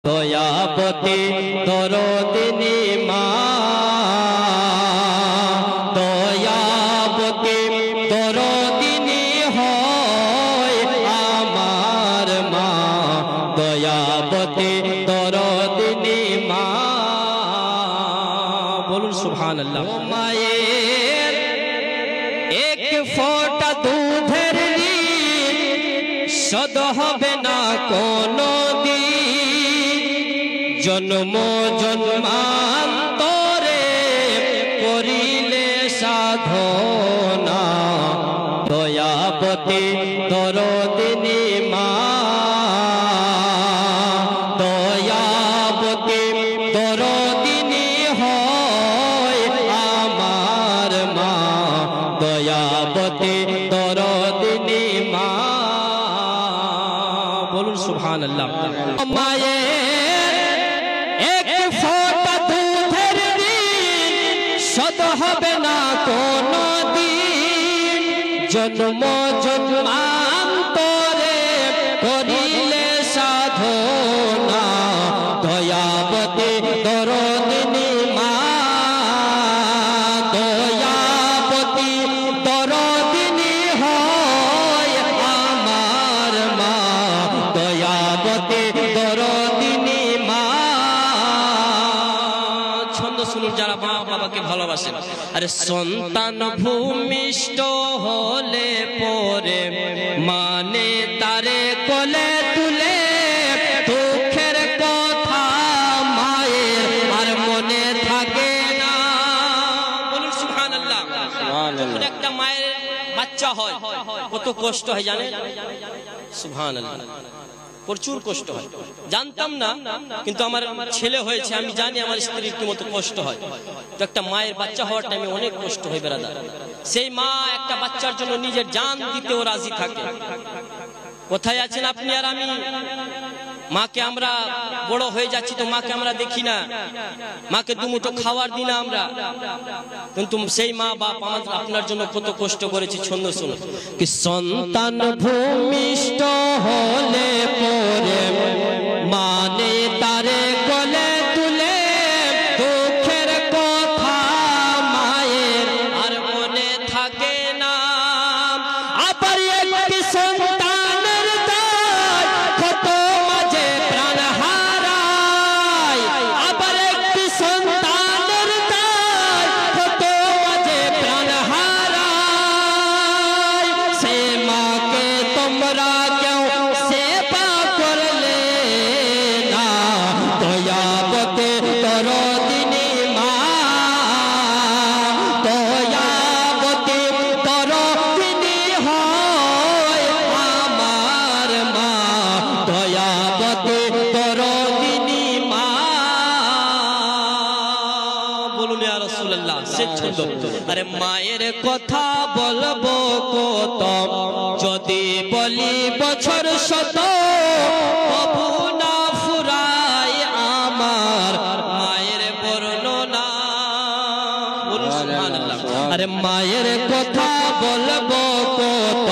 দয়াবতী দরদিনী মা, দয়াবতী দরদিনী হয় আমার মা, দয়াবতী দরদিনী মা। বলুন সুবহানাল্লাহ। মায়ের এক ফোঁটা দুধের শোধ হবে না কোনো দিন, জন্ম জন্মান্তরে করিলে সাধনা, দয়াবতী দরদিনী মা, দয়াবতী দরদিনী হয় আমার মা, দয়াবতী দরদিনী মা। বলুন সুবহানাল্লাহ। মায়ের এক ফোঁটা দুধের শোধ হবে না কোনো দিন, জন্ম জন্মান্তরে করিলে সাধনা, দয়াবতী দরদিনী মা, দয়াবতী দরদিনী হয় আমার মা, দয়াবতী দরদিনী মা। ছন্দ শুনুন যারা মা বাবাকে ভালোবাসেন। আরে সন্তান ভূমিষ্ঠ হলে পরে মানে তারে কোলে তুলে, দুঃখের কথা মায়ের আর মনে থাকে না। বলুন সুবহানাল্লাহ। যখন একটা মায়ের বাচ্চা হয় কত কষ্ট হয় জানেন? সুবহানাল্লাহ, প্রচুর কষ্ট হয়। জানতাম না, কিন্তু আমার ছেলে হয়েছে, আমি জানি আমার স্ত্রীর কি মতো কষ্ট হয়। তো একটা মায়ের বাচ্চা হওয়ার টাইমে অনেক কষ্ট হয় বেরাদার। সেই মা একটা বাচ্চার জন্য নিজের জান দিতেও রাজি থাকে। কোথায় আছেন আপনি আর আমি? মাকে আমরা বড় হয়ে যাচ্ছি তো মাকে আমরা দেখি না, মাকে দুমুঠো খাওয়ার দিই না আমরা, কিন্তু সেই মা বাপ আমাদের আপনার জন্য কত কষ্ট করেছে। ছন্দ শুনো। কি সন্তান ভূমিষ্ঠ হলে পরে মানে তারে কোলে তুলে, দুঃখের কথা মায়ের আর মনে থাকে না। আবার একটি সন্তানের দায় কত মাঝে প্রাণ হারায়, আবার একটি সন্তানের দায় কত মাঝে প্রাণ হারায়। সে মাকে তোমরা কেউ সেবা করলে না, দয়াবতী দরদিনী মা, দয়াবতী দরদিনী হয় আমার মা, দয়াবতী দরদিনী মা। বলুন ইয়া রাসূলুল্লাহ। সে ছন্দ। আরে মায়ের কথা বলবো কত, যদি বলি বছর শত, তবু না ফুরায় আমার মায়ের বর্ণনা। বলুন সুবহানাল্লাহ। আরে মায়ের কথা বলবো কত,